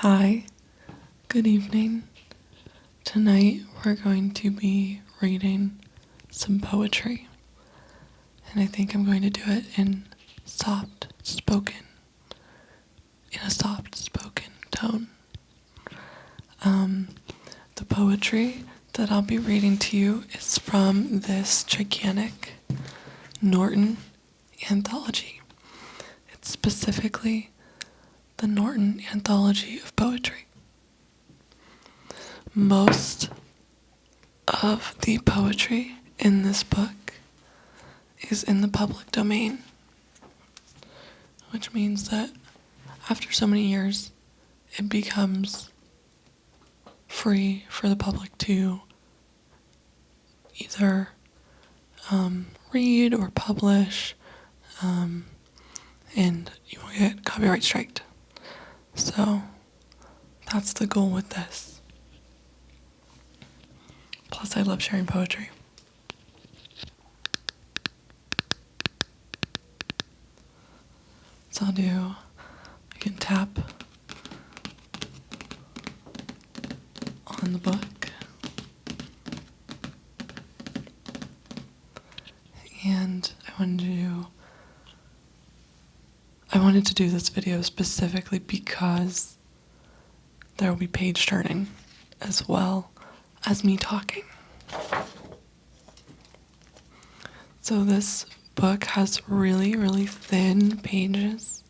Hi, good evening. Tonight we're going to be reading some poetry, and I think I'm going to do it in a soft spoken tone. The poetry that I'll be reading to you is from this gigantic Norton Anthology. It's specifically the Norton Anthology of Poetry. Most of the poetry in this book is in the public domain, which means that after so many years, it becomes free for the public to either read or publish, and you will get copyright striked. So that's the goal with this. Plus, I love sharing poetry. So I can tap on the book. And I wanted to do this video specifically because there will be page turning as well as me talking. So this book has really, really thin pages.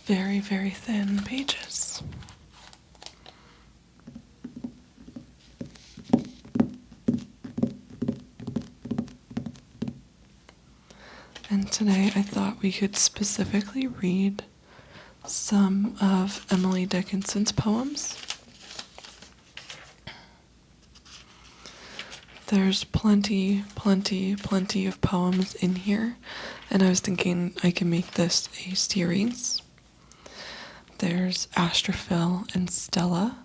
Very, very thin pages. And today I thought we could specifically read some of Emily Dickinson's poems. There's plenty of poems in here, and I was thinking I can make this a series. There's Astrophil and Stella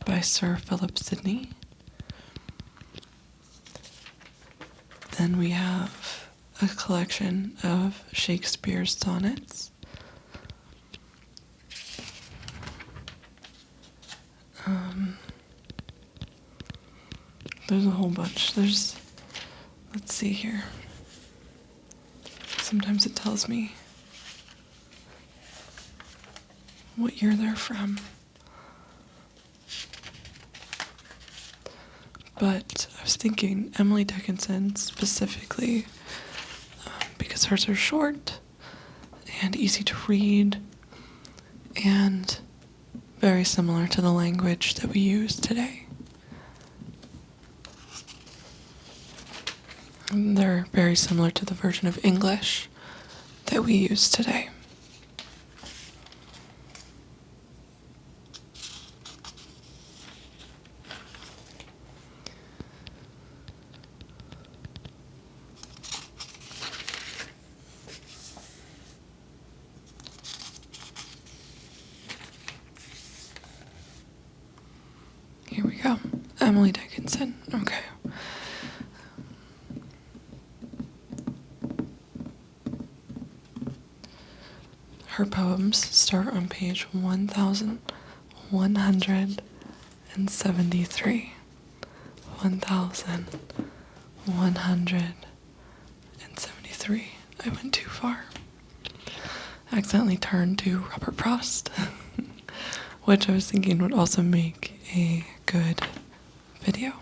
by Sir Philip Sidney. Then we have a collection of Shakespeare's sonnets. There's a whole bunch. Let's see here. Sometimes it tells me what year they're from. But I was thinking Emily Dickinson specifically, because hers are short and easy to read and very similar to the language that we use today. And they're very similar to the version of English that we use today. Here we go. Emily Dickinson. Okay. Her poems start on page 1173. 1173. I went too far. I accidentally turned to Robert Frost, which I was thinking would also make a good video.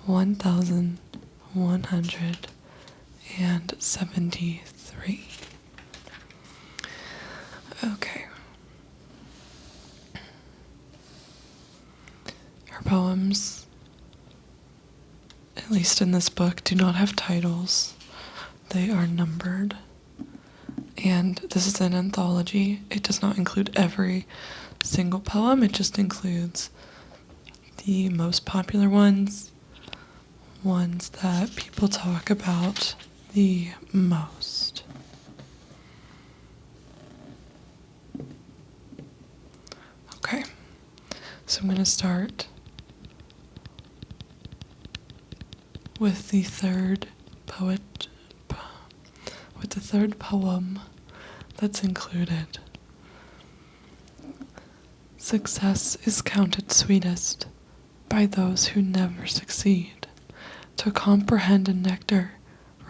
1173. Okay. Her poems, at least in this book, do not have titles. They are numbered. And this is an anthology. It does not include every single poem. It just includes the most popular ones that people talk about the most. Okay, so I'm going to start with the third poem that's included. Success is counted sweetest by those who never succeed. To comprehend a nectar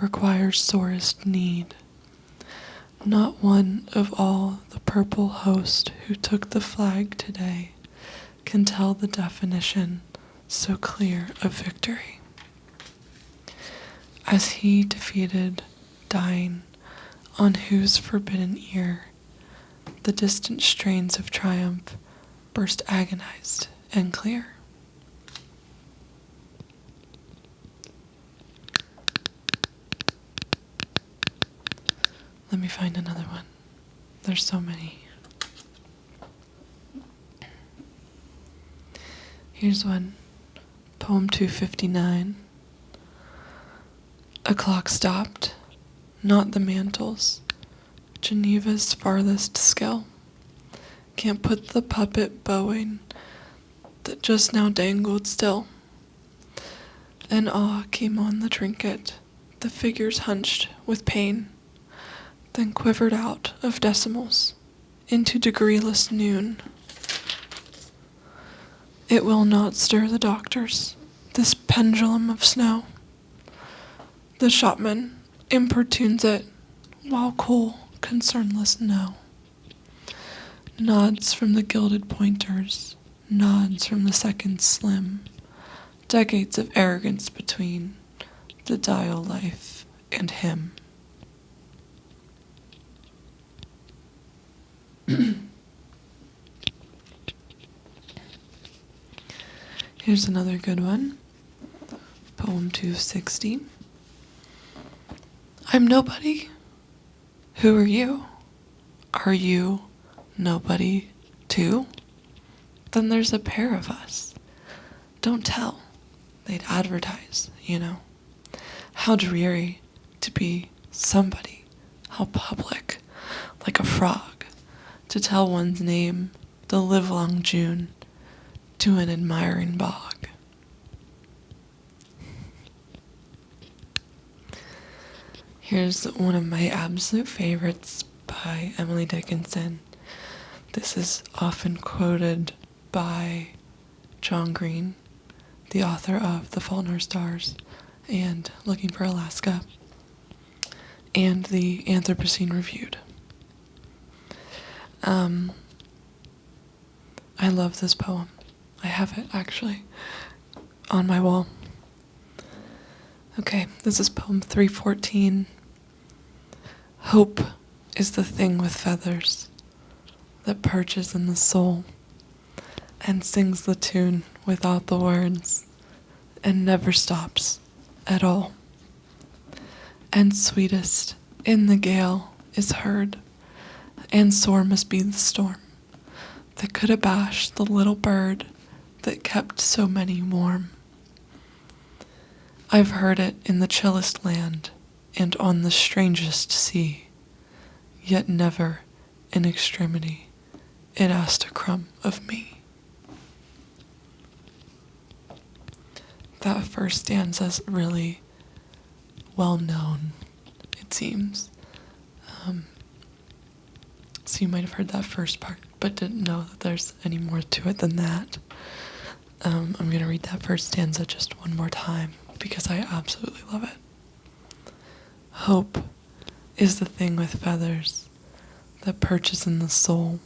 requires sorest need. Not one of all the purple host who took the flag today can tell the definition so clear of victory. As he defeated, dying, on whose forbidden ear the distant strains of triumph burst agonized and clear. Let me find another one. There's so many. Here's one. Poem 259. A clock stopped, not the mantles, Geneva's farthest skill. Can't put the puppet bowing that just now dangled still. An awe came on the trinket, the figures hunched with pain, then quivered out of decimals into degreeless noon. It will not stir the doctors, this pendulum of snow. The shopman importunes it, while cool, concernless know. Nods from the gilded pointers, nods from the seconds slim, decades of arrogance between the dial life and him. Here's another good one. Poem 260. I'm nobody. Who are you? Are you nobody too? Then there's a pair of us. Don't tell. They'd advertise, you know. How dreary to be somebody. How public, like a frog, to tell one's name the livelong June to an admiring bog. Here's one of my absolute favorites by Emily Dickinson. This is often quoted by John Green, the author of The Fault in Our Stars and Looking for Alaska, and the Anthropocene Reviewed. I love this poem. I have it, actually, on my wall. Okay, this is poem 314. Hope is the thing with feathers that perches in the soul and sings the tune without the words and never stops at all. And sweetest in the gale is heard, and sore must be the storm that could abash the little bird that kept so many warm. I've heard it in the chillest land and on the strangest sea, yet never in extremity it asked a crumb of me. That first stanza's really well known, it seems. So you might have heard that first part, but didn't know that there's any more to it than that. I'm going to read that first stanza just one more time because I absolutely love it. Hope is the thing with feathers that perches in the soul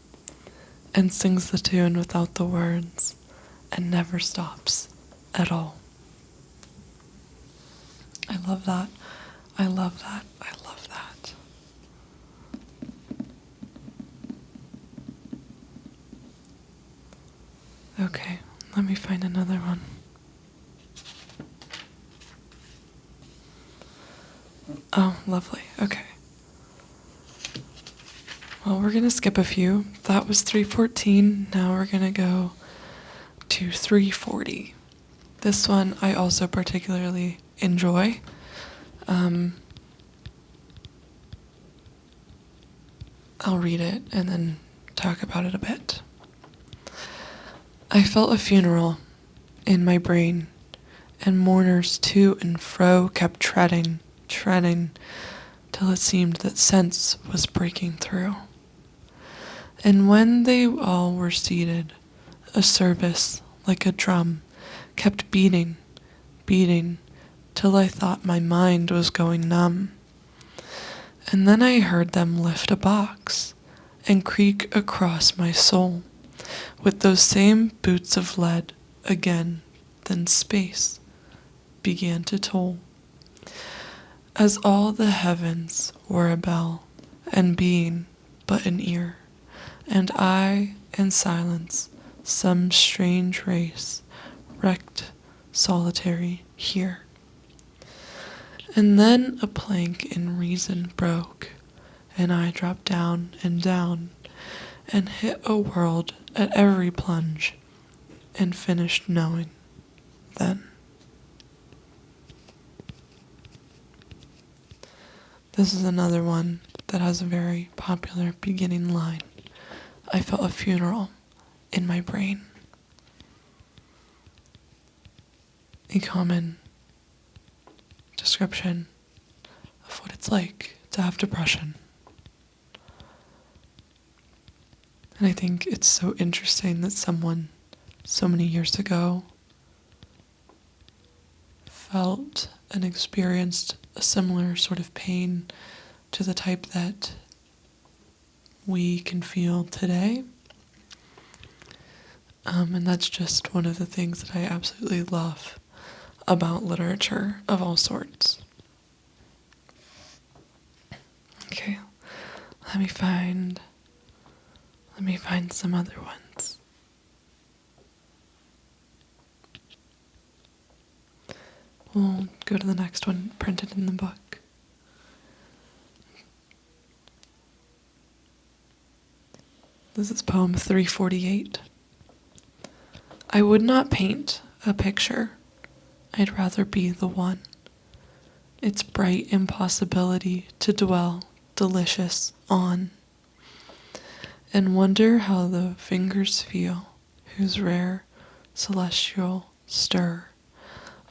and sings the tune without the words and never stops at all. I love that. I love that. I love that. Okay, let me find another one. Oh, lovely. Okay. Well, we're going to skip a few. That was 314. Now we're going to go to 340. This one I also particularly enjoy. I'll read it and then talk about it a bit. I felt a funeral in my brain, and mourners to and fro kept treading, till till it seemed that sense was breaking through. And when they all were seated, a service, like a drum, kept beating, beating, till I thought my mind was going numb. And then I heard them lift a box and creak across my soul with those same boots of lead again. Then space began to toll, as all the heavens were a bell, and being but an ear, and I and silence, some strange race, wrecked solitary here. And then a plank in reason broke, and I dropped down, and hit a world at every plunge, and finished knowing then. This is another one that has a very popular beginning line. I felt a funeral in my brain. A common description of what it's like to have depression. And I think it's so interesting that someone so many years ago felt and experienced a similar sort of pain to the type that we can feel today. And that's just one of the things that I absolutely love about literature of all sorts. Okay, let me find some other ones. We'll go to the next one printed in the book. This is poem 348. I would not paint a picture. I'd rather be the one. Its bright impossibility to dwell delicious on. And wonder how the fingers feel, whose rare celestial stir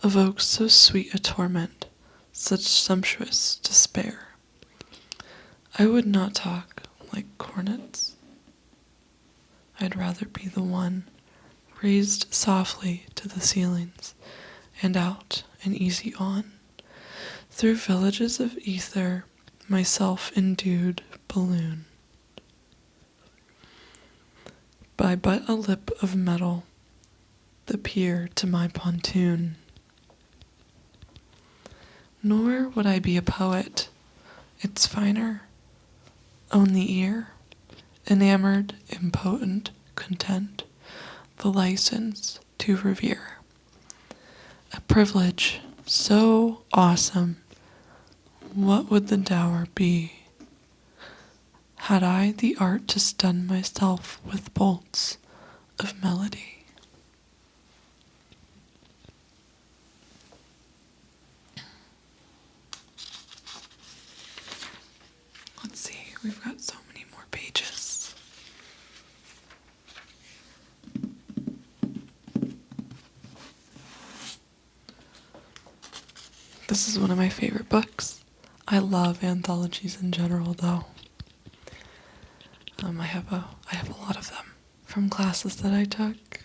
evokes so sweet a torment, such sumptuous despair. I would not talk like cornets. I'd rather be the one raised softly to the ceilings, and out and easy on, through villages of ether, myself endued balloon. By but a lip of metal, the pier to my pontoon. Nor would I be a poet, it's finer, own the ear, enamored, impotent, content, the license to revere. A privilege so awesome, what would the dower be? Had I the art to stun myself with bolts of melody. Let's see, we've got so many more pages. This is one of my favorite books. I love anthologies in general, though. I have a lot of them from classes that I took,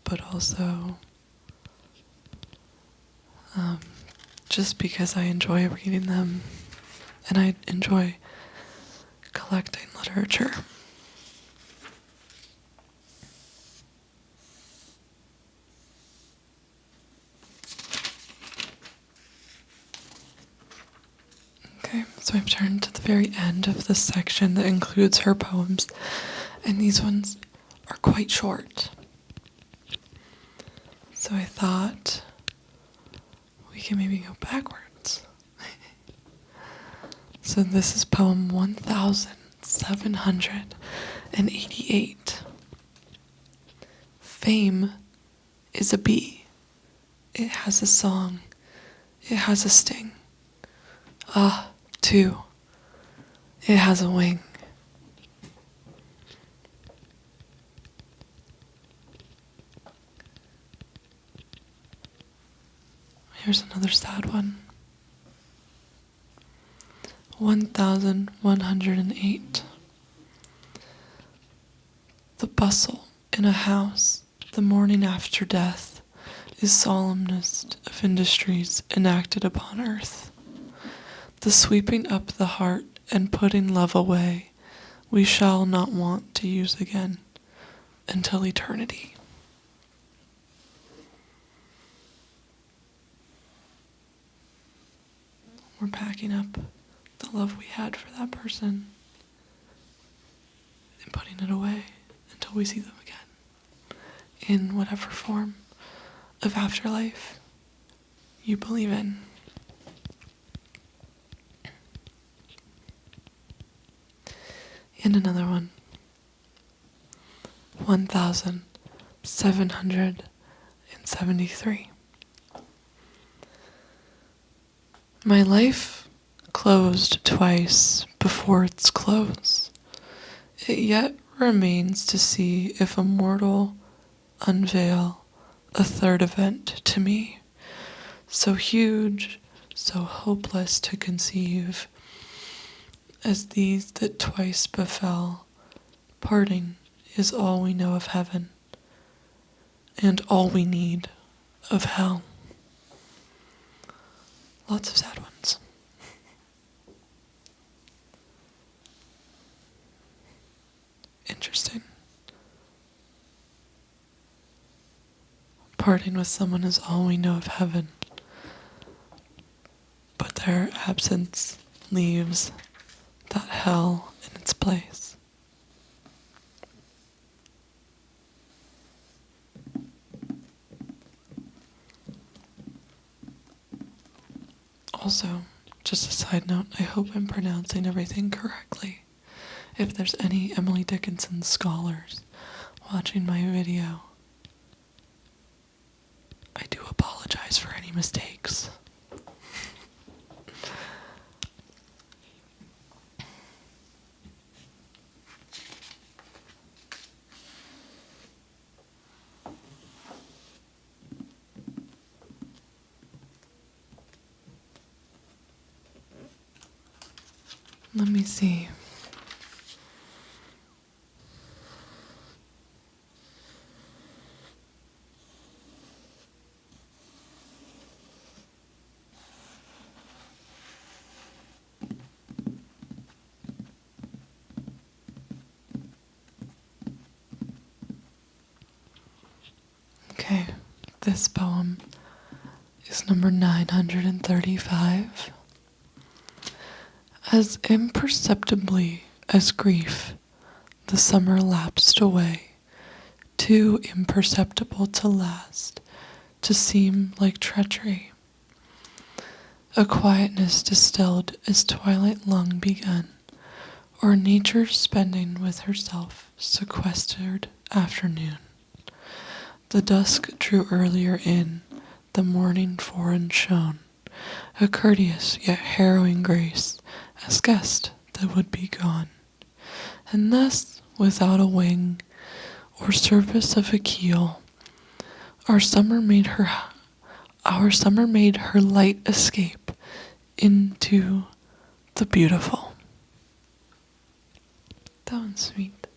but also just because I enjoy reading them and I enjoy collecting literature. Okay, so I've turned to the very end of this section that includes her poems, and these ones are quite short. So I thought we can maybe go backwards. So this is poem 1788. Fame is a bee. It has a song. It has a sting. Ah, too. It has a wing. Here's another sad one. 1108. The bustle in a house the morning after death is solemnest of industries enacted upon earth. The sweeping up the heart and putting love away we shall not want to use again until eternity. We're packing up the love we had for that person and putting it away until we see them again in whatever form of afterlife you believe in. And another one. 1773. My life closed twice before its close. It yet remains to see if a mortal unveil a third event to me, so huge, so hopeless to conceive, as these that twice befell. Parting is all we know of heaven, and all we need of hell. Lots of sad ones. Interesting. Parting with someone is all we know of heaven, but their absence leaves that hell in its place. Also, just a side note, I hope I'm pronouncing everything correctly. If there's any Emily Dickinson scholars watching my video, I do apologize for any mistakes. Let me see. Okay, this poem is number 935. As imperceptibly as grief, the summer lapsed away, too imperceptible to last, to seem like treachery. A quietness distilled as twilight long begun, or nature spending with herself sequestered afternoon. The dusk drew earlier in, the morning foreign shone, a courteous yet harrowing grace, as guest that would be gone. And thus, without a wing, or service of a keel, our summer made her light escape into the beautiful. That one's sweet.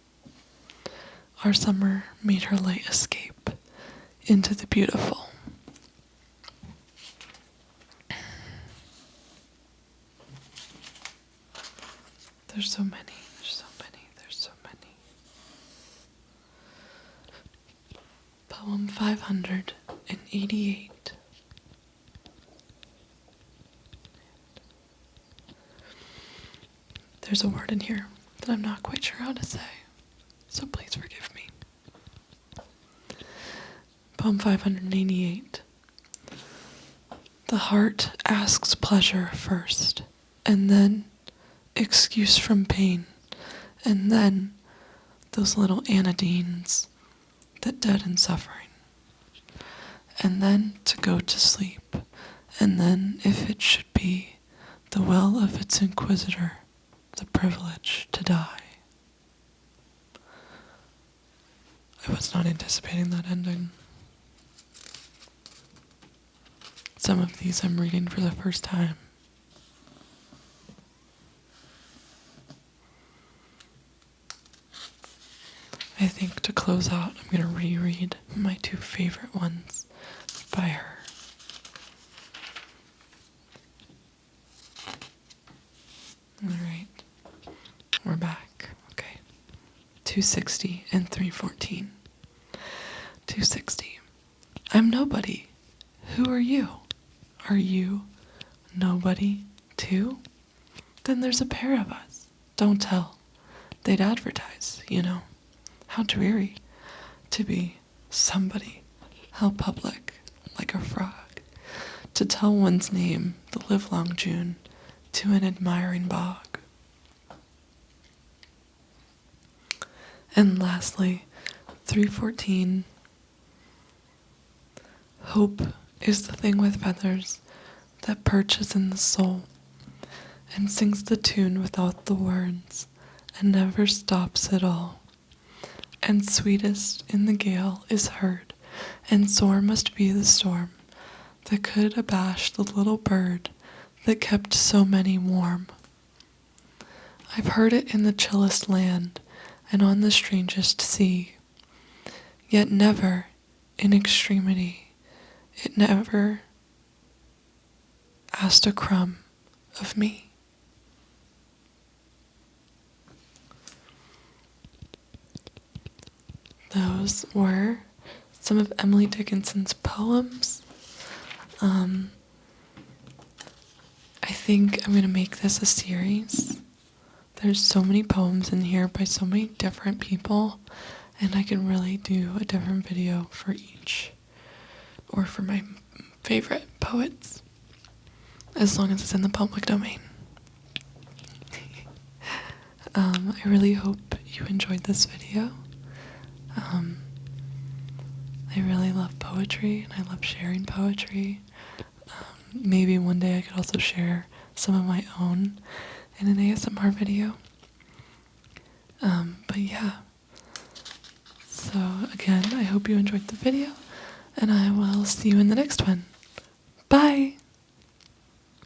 Our summer made her light escape into the beautiful. There's so many. Poem 588. There's a word in here that I'm not quite sure how to say, so please forgive me. Poem 588. The heart asks pleasure first, and then excuse from pain, and then those little anodynes that deaden suffering, and then to go to sleep, and then, if it should be, the will of its inquisitor, the privilege to die. I was not anticipating that ending. Some of these I'm reading for the first time. I think to close out, I'm going to reread my two favorite ones by her. All right, we're back. Okay. 260 and 314. 260. I'm nobody. Who are you? Are you nobody too? Then there's a pair of us. Don't tell. They'd advertise, you know. How dreary to be somebody. How public, like a frog. To tell one's name the livelong June to an admiring bog. And lastly, 314. Hope is the thing with feathers that perches in the soul and sings the tune without the words and never stops at all. And sweetest in the gale is heard, and sore must be the storm that could abash the little bird that kept so many warm. I've heard it in the chillest land and on the strangest sea, yet never in extremity it never asked a crumb of me. Those were some of Emily Dickinson's poems. I think I'm going to make this a series. There's so many poems in here by so many different people, and I can really do a different video for each, or for my favorite poets, as long as it's in the public domain. I really hope you enjoyed this video. I really love poetry, and I love sharing poetry. Maybe one day I could also share some of my own in an ASMR video. But yeah. So again, I hope you enjoyed the video, and I will see you in the next one. Bye!